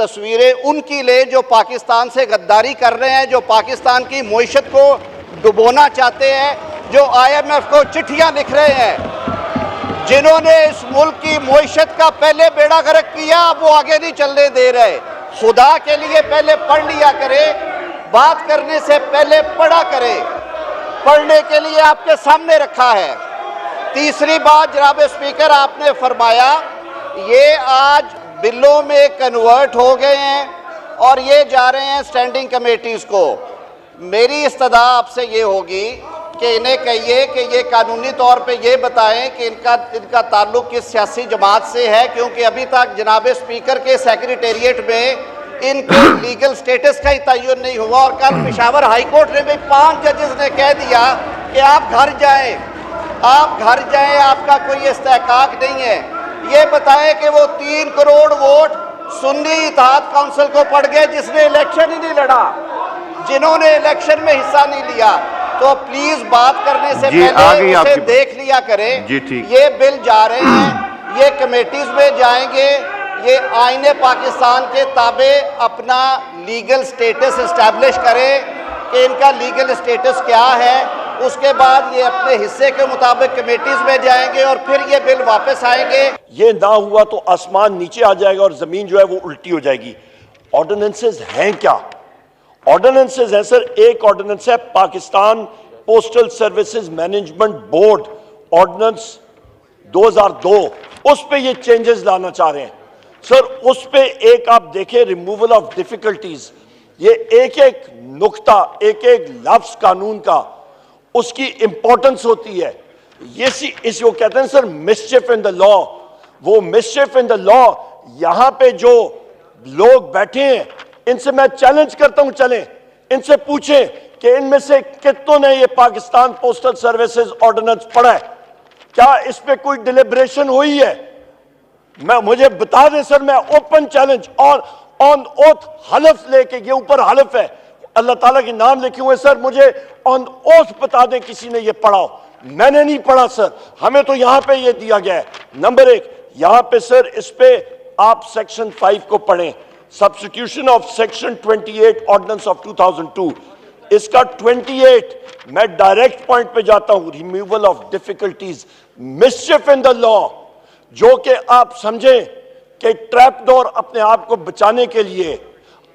तस्वीरें उनकी ले जो पाकिस्तान से गद्दारी कर रहे हैं, जो पाकिस्तान की मईशत को डुबोना चाहते हैं, जो IMF को चिट्ठियां लिख रहे हैं, जिन्होंने इस मुल्क की मईशत का पहले बेड़ा गर्क किया, वो आगे नहीं चलने दे रहे। खुदा के लिए पहले पढ़ लिया करे, बात करने से पहले पढ़ा करे। पढ़ने के लिए आपके सामने रखा है। तीसरी बात जनाब स्पीकर, आपने फरमाया ये आज बिलों में कन्वर्ट हो गए हैं और ये जा रहे हैं स्टैंडिंग कमेटीज़ को। मेरी इस्तदा आपसे ये होगी कि इन्हें कहिए कि ये कानूनी तौर पे ये बताएं कि इनका ताल्लुक किस सियासी जमात से है, क्योंकि अभी तक जनाब स्पीकर के सेक्रेटेरिएट में इनके लीगल स्टेटस का ही तयन नहीं हुआ। और कल पेशावर हाई कोर्ट ने भी 5 जजेस ने कह दिया कि आप घर जाएं, आपका कोई इस्तेहकाक नहीं है। ये बताएं कि वो 3 करोड़ वोट सुन्नी इत्तेहाद काउंसिल को पड़ गए जिसने इलेक्शन ही नहीं लड़ा, जिन्होंने इलेक्शन में हिस्सा नहीं लिया। तो प्लीज बात करने से पहले उसे देख लिया करें। ये बिल जा रहे हैं, ये कमेटीज में जाएंगे, ये आईने पाकिस्तान के ताबे अपना लीगल स्टेटस इस्टेब्लिश करें कि इनका लीगल स्टेटस क्या है। उसके बाद ये अपने हिस्से के मुताबिक कमेटीज में जाएंगे और फिर ये बिल वापस आएंगे। ये ना हुआ तो आसमान नीचे आ जाएगा और जमीन जो है वो उल्टी हो जाएगी। ऑर्डिनेंसेस हैं क्या? ऑर्डिनेंसेस है सर। एक ऑर्डिनेंस है Pakistan postal services management board ordinance 2002, उस पे ये चेंजेस लाना चाह रहे हैं सर। उस पे एक आप देखें, रिमूवल ऑफ डिफिकल्टीज, ये एक एक नुक्ता, एक एक लफ्ज कानून का, उसकी इंपॉर्टेंस होती है। इसी वो कहते हैं सर मिसचिफ इन द लॉ। वो मिसचिफ इन द लॉ, यहां पे जो लोग बैठे हैं इनसे मैं चैलेंज करता हूं, चलें इनसे पूछें कि इनमें से कितनों ने ये पाकिस्तान पोस्टल सर्विसेज ऑर्डिनेंस पढ़ा है? क्या इस पे कोई डिलिब्रेशन हुई है? मुझे बता दें सर, मैं ओपन चैलेंज और ऑन ओथ हलफ लेके, ये ऊपर हलफ है, अल्लाह ताला के नाम लिखे हुए सर, मुझे ऑन ओथ बता दें किसी ने ये पढ़ा हो। मैंने नहीं पढ़ा सर, हमें तो यहां पे ये दिया गया है। नंबर 1 यहां पे सर, इस पे आप सेक्शन 5 को पढ़ें, substitution of section 28 ordinance of 2002। इसका 28, मैं डायरेक्ट पॉइंट पे जाता हूं, removal of difficulties, mischief in the law, जो कि आप समझें कि ट्रैप डोर अपने आप को बचाने के लिए,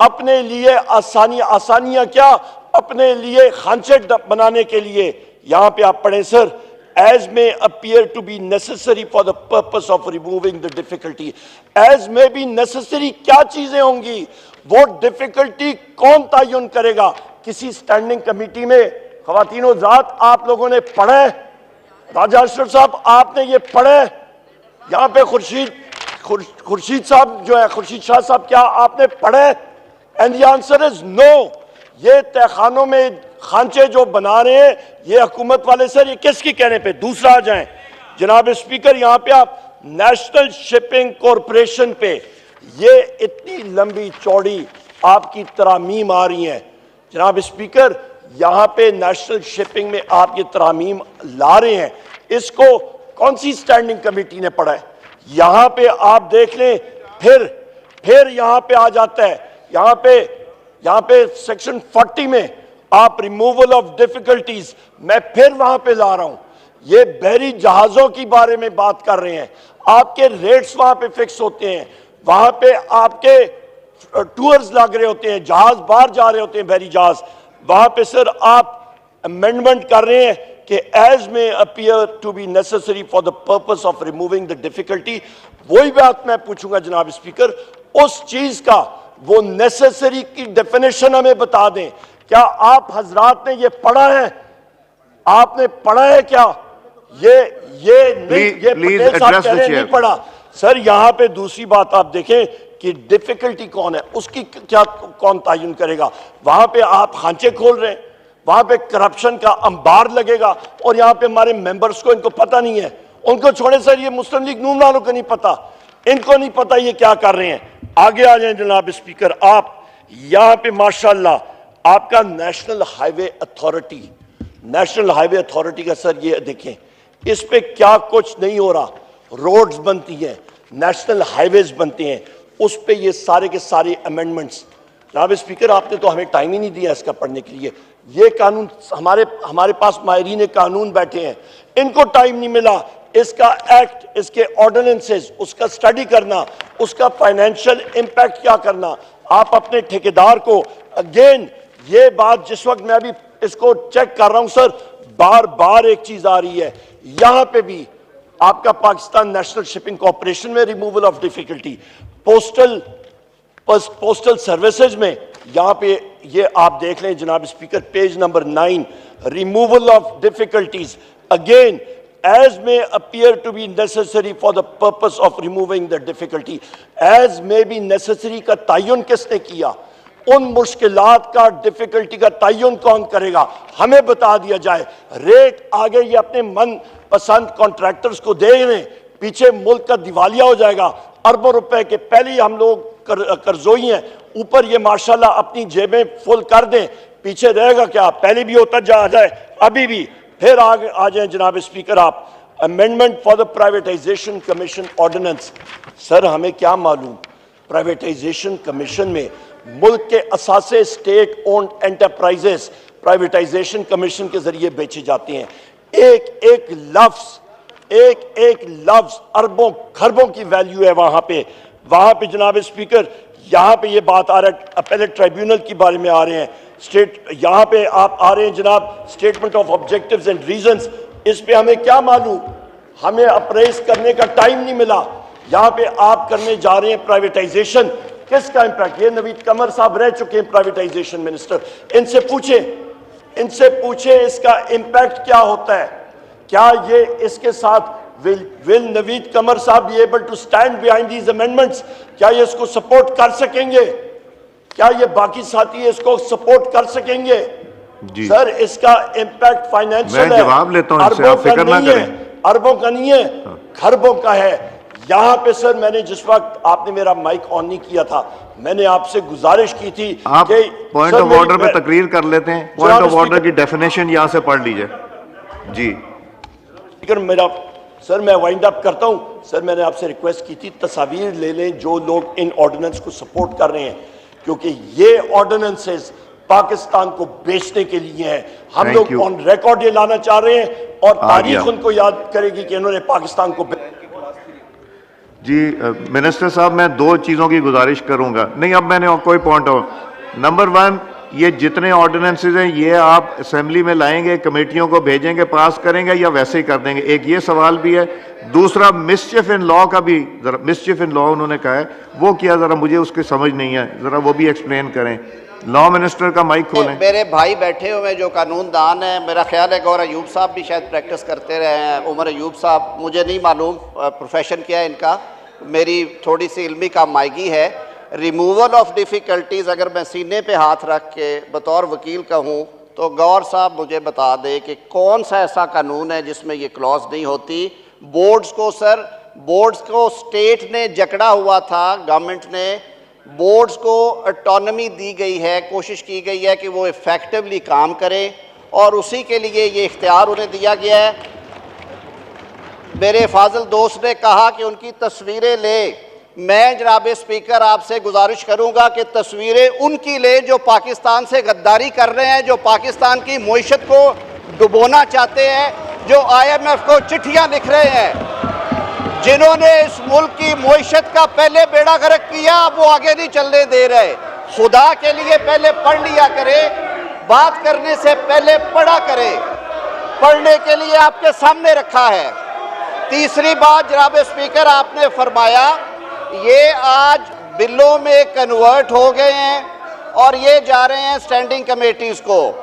अपने लिए आसानियां क्या, अपने लिए खांचे बनाने के लिए। यहां पे आप पढ़ें sir, as may appear to be necessary for the purpose of removing the difficulty। as may be necessary क्या चीजें होंगी, वो डिफिकल्टी कौन तयन करेगा? किसी स्टैंडिंग कमेटी में ख्वातीनो ज़ात आप लोगों ने पढ़ा है? राजा अशरफ साहब आपने ये पढ़ा है? यहाँ पे खुर्शीद साहब जो है, खुर्शीद शाह साहब, क्या आपने पढ़ा है? And the answer is no. ये तहखानों में खांचे जो बना रहे हैं ये हुकूमत वाले सर, ये किसके कहने पे? दूसरा आ जाएं जनाब स्पीकर, यहाँ पे आप नेशनल शिपिंग कॉरपोरेशन पे ये इतनी लंबी चौड़ी आपकी तरामीम आ रही हैं जनाब स्पीकर, यहाँ पे नेशनल शिपिंग में आप ये तरामीम ला रहे हैं, इसको कौन सी स्टैंडिंग कमेटी ने पढ़ा है? यहाँ पे आप देख लें, फिर यहाँ पे आ जाता है, यहाँ पे सेक्शन 40 में आप रिमूवल ऑफ डिफिकल्टीज, मैं फिर वहां पे ला रहा हूं, ये बहरी जहाजों की बारे में बात कर रहे हैं। आपके रेट्स वहां पे फिक्स होते हैं, वहां पे आपके टूर्स लग रहे होते हैं, जहाज बाहर जा रहे होते हैं, बहरी जहाज, वहां पे सर आप अमेंडमेंट कर रहे हैं कि एज में appear to be necessary for the purpose of removing the difficulty. वही बात मैं पूछूंगा जनाब स्पीकर, उस चीज का वो नेसेसरी की डेफिनेशन हमें बता दें। क्या आप हजरात ने ये पढ़ा है? आपने पढ़ा है क्या? ये पटेल साहब कह रहे नहीं पढ़ा सर। यहां पे दूसरी बात आप देखें कि डिफिकल्टी कौन है, उसकी क्या कौन तयन करेगा? वहां पे आप खांचे खोल रहे हैं, वहां पे करप्शन का अंबार लगेगा और यहां पे हमारे मेंबर्स को, इनको पता नहीं है। उनको छोड़े सर, ये मुस्लिम लीग नून वालों को नहीं पता, इनको नहीं पता ये क्या कर रहे हैं। आगे आ जाए जनाब स्पीकर, आप यहां पे माशाल्लाह आपका नेशनल हाईवे अथॉरिटी का सर ये देखें, इस पे क्या कुछ नहीं हो रहा। रोड्स बनती हैं, नेशनल हाईवेज बनते हैं, उस पे ये सारे के सारे अमेंडमेंट्स, जनाब स्पीकर आपने तो हमें टाइम ही नहीं दिया इसका पढ़ने के लिए। ये कानून हमारे पास माहिरीन कानून बैठे हैं, इनको टाइम नहीं मिला इसका एक्ट, इसके ऑर्डिनेंसेस, उसका स्टडी करना, उसका फाइनेंशियल इंपैक्ट क्या करना। आप अपने ठेकेदार को अगेन, ये बात जिस वक्त मैं अभी इसको चेक कर रहा हूं सर, बार बार एक चीज आ रही है, यहां पे भी आपका पाकिस्तान नेशनल शिपिंग कॉर्पोरेशन में removal of difficulty, postal services में यहां पे ये आप देख लें जनाब speaker, page number 9, removal of difficulties again as may appear to be necessary for the purpose of removing the difficulty, as may be necessary का तयन किसने किया, उन मुश्किलात का, डिफिकल्टी का तयन कौन करेगा, हमें बता दिया जाए। रेट आगे ये अपने मन पसंद कॉन्ट्रैक्टर्स को दे रहे, पीछे मुल्क का दिवालिया हो जाएगा, अरबों रुपए के पहले ही हम लोग कर्जोई हैं, ऊपर ये माशाल्लाह अपनी जेबें फुल कर दें, पीछे रहेगा क्या, पहले भी होता जा रहा है, अभी भी। फिर आगे आ जाए जनाब स्पीकर आप, amendment for the privatisation commission ordinance. Sir हमें क्या मालूम, प्राइवेटाइजेशन कमीशन में मुल्क के असासे state owned enterprises privatisation commission के जरिए बेचे जाते हैं। एक एक लफ्ज अरबों खरबों की वैल्यू है वहां पे जनाब स्पीकर। यहां पे ये बात आ रहा है, अपीलेट ट्राइब्यूनल के बारे में आ रहे हैं, स्टेट यहां पे आप आ रहे हैं जनाब, statement of objectives and reasons, इस पे हमें क्या मालूम, हमें अप्रेस करने का टाइम नहीं मिला। यहां पे आप करने जा रहे हैं प्राइवेटाइजेशन, किसका इंपैक्ट, ये नवीद कमर साहब रह चुके हैं प्राइवेटाइजेशन मिनिस्टर, इनसे पूछे इसका इंपैक्ट क्या होता है, क्या ये इसके साथ will नवीद कमर साहब be able to stand behind these amendments, क्या ये इसको सपोर्ट कर सकेंगे, क्या ये बाकी साथी इसको सपोर्ट कर सकेंगे जी? सर इसका इंपैक्ट फाइनेंशियल है, जवाब लेता हूं इससे, आप फिक्र ना करें, अरबों का नहीं है, खरबों का है। यहां पे सर मैंने जिस वक्त आपने मेरा माइक ऑन नहीं किया था, मैंने आपसे गुजारिश की थी आप पॉइंट ऑफ ऑर्डर पे तकरीर कर लेते हैं, पॉइंट ऑफ ऑर्डर की डेफिनेशन यहां से पढ़ लीजिए जी। सर मैं वाइंड अप करता हूं। सर मैंने आपसे रिक्वेस्ट की थी तस्वीर ले लें जो लोग इन ऑर्डिनेंस को सपोर्ट कर रहे हैं, क्योंकि ये ऑर्डिनेंसेस पाकिस्तान को बेचने के लिए हैं। हम लोग ऑन रिकॉर्ड ये लाना चाह रहे हैं और तारीख उनको याद करेगी कि इन्होंने पाकिस्तान को जी। मिनिस्टर साहब मैं दो चीज़ों की गुजारिश करूंगा, नहीं अब मैंने कोई पॉइंट हो, नंबर 1 ये जितने ऑर्डिनेंसेज हैं ये आप असेंबली में लाएंगे, कमेटियों को भेजेंगे, पास करेंगे या वैसे ही कर देंगे, एक ये सवाल भी है। दूसरा मिसचिफ इन लॉ का भी, जरा मिसचिफ इन लॉ उन्होंने कहा है, वो किया जरा मुझे उसकी समझ नहीं है, जरा वो भी एक्सप्लेन करें। लॉ मिनिस्टर का माइक खोलें। मेरे भाई बैठे हुए जो कानूनदान है, मेरा ख्याल है गौर अयूब साहब भी शायद प्रैक्टिस करते रहे हैं, उमर अयूब साहब, मुझे नहीं मालूम प्रोफेशन क्या है इनका, मेरी थोड़ी सी इल्मी का मायगी है। रिमूवल ऑफ डिफ़िकल्टीज़ अगर मैं सीने पे हाथ रख के बतौर वकील कहूँ तो गौर साहब मुझे बता दे कि कौन सा ऐसा कानून है जिसमें ये क्लॉज नहीं होती। बोर्ड्स को स्टेट ने जकड़ा हुआ था, गवर्नमेंट ने बोर्ड्स को ऑटोनॉमी दी गई है, कोशिश की गई है कि वो इफ़ेक्टिवली काम करें और उसी के लिए ये इख्तियार उन्हें दिया गया है। मेरे फाजिल दोस्त ने कहा कि उनकी तस्वीरें ले, मैं जनाब स्पीकर आपसे गुजारिश करूंगा कि तस्वीरें उनकी ले जो पाकिस्तान से गद्दारी कर रहे हैं, जो पाकिस्तान की मईशत को डुबोना चाहते हैं, जो IMF को चिट्ठियां लिख रहे हैं, जिन्होंने इस मुल्क की मईशत का पहले बेड़ा गर्क किया, अब वो आगे नहीं चलने दे रहे। खुदा के लिए पहले पढ़ लिया करे, बात करने से पहले पढ़ा करे, पढ़ने के लिए आपके सामने रखा है। तीसरी बात जनाब स्पीकर आपने फरमाया ये आज बिलों में कन्वर्ट हो गए हैं और ये जा रहे हैं स्टैंडिंग कमेटीज़ को।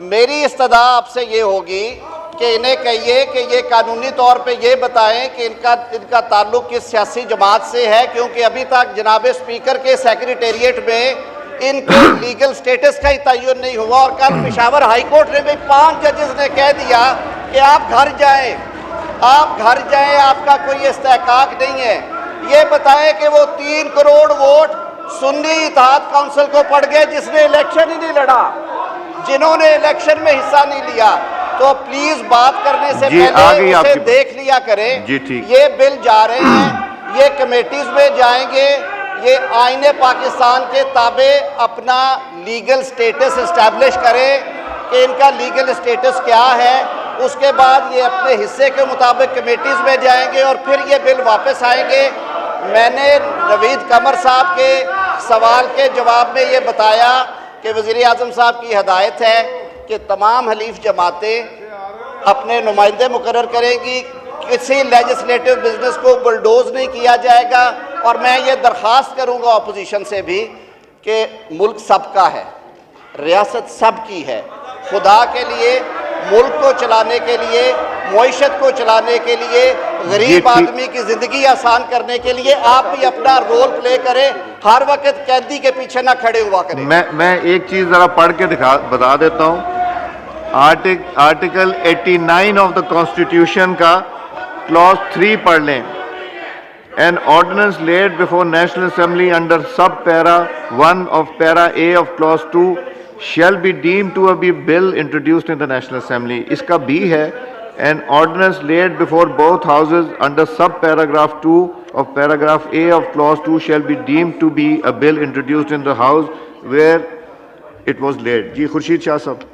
मेरी इस्तदा आपसे ये होगी कि इन्हें कहिए कि ये कानूनी तौर पे ये बताएं कि इनका ताल्लुक किस सियासी जमात से है, क्योंकि अभी तक जनाब स्पीकर के सेक्रेटेरिएट में इनके लीगल स्टेटस का ही तयन नहीं हुआ। और कल पेशावर हाई कोर्ट ने भी 5 जजेस ने कह दिया कि आप घर जाएं, आपका कोई इस्तेहकाक नहीं है। ये बताएं कि वो 3 करोड़ वोट सुन्नी इत्तेहाद काउंसिल को पड़ गए जिसने इलेक्शन ही नहीं लड़ा, जिन्होंने इलेक्शन में हिस्सा नहीं लिया। तो प्लीज बात करने से पहले उसे देख लिया करें। ये बिल जा रहे हैं, ये कमेटीज में जाएंगे, ये आईने पाकिस्तान के ताबे अपना लीगल स्टेटस इस्टेब्लिश करें कि इनका लीगल स्टेटस क्या है। उसके बाद ये अपने हिस्से के मुताबिक कमेटीज़ में जाएंगे और फिर ये बिल वापस आएंगे। मैंने नवीद कमर साहब के सवाल के जवाब में ये बताया कि वज़ीर आज़म साहब की हदायत है कि तमाम हलीफ जमातें अपने नुमाइंदे मुकर्रर करेंगी, किसी लेजिस्लेटिव बिजनेस को बुलडोज नहीं किया जाएगा। और मैं ये दरख्वास्त करूँगा अपोजिशन से भी कि मुल्क सबका है, रियासत सबकी है। खुदा के लिए, मुल्क को चलाने के लिए, मईशत को चलाने के लिए, गरीब आदमी की ज़िंदगी आसान करने के लिए आप भी अपना रोल प्ले करें। हर वक्त कैदी के पीछे ना खड़े हुआ करें। मैं एक चीज़ ज़रा पढ़ के बता देता हूँ। आर्टिकल 89 ऑफ द कॉन्स्टिट्यूशन का क्लॉज 3 पढ़ लें। An ordinance laid before National Assembly under sub-para 1 of para A of clause 2 shall be deemed to be bill introduced in the National Assembly. इसका B है, an ordinance laid before both houses under sub-paragraph 2 of paragraph A of clause 2 shall be deemed to be a bill introduced in the house where it was laid. जी खुर्शीद शाह साहब।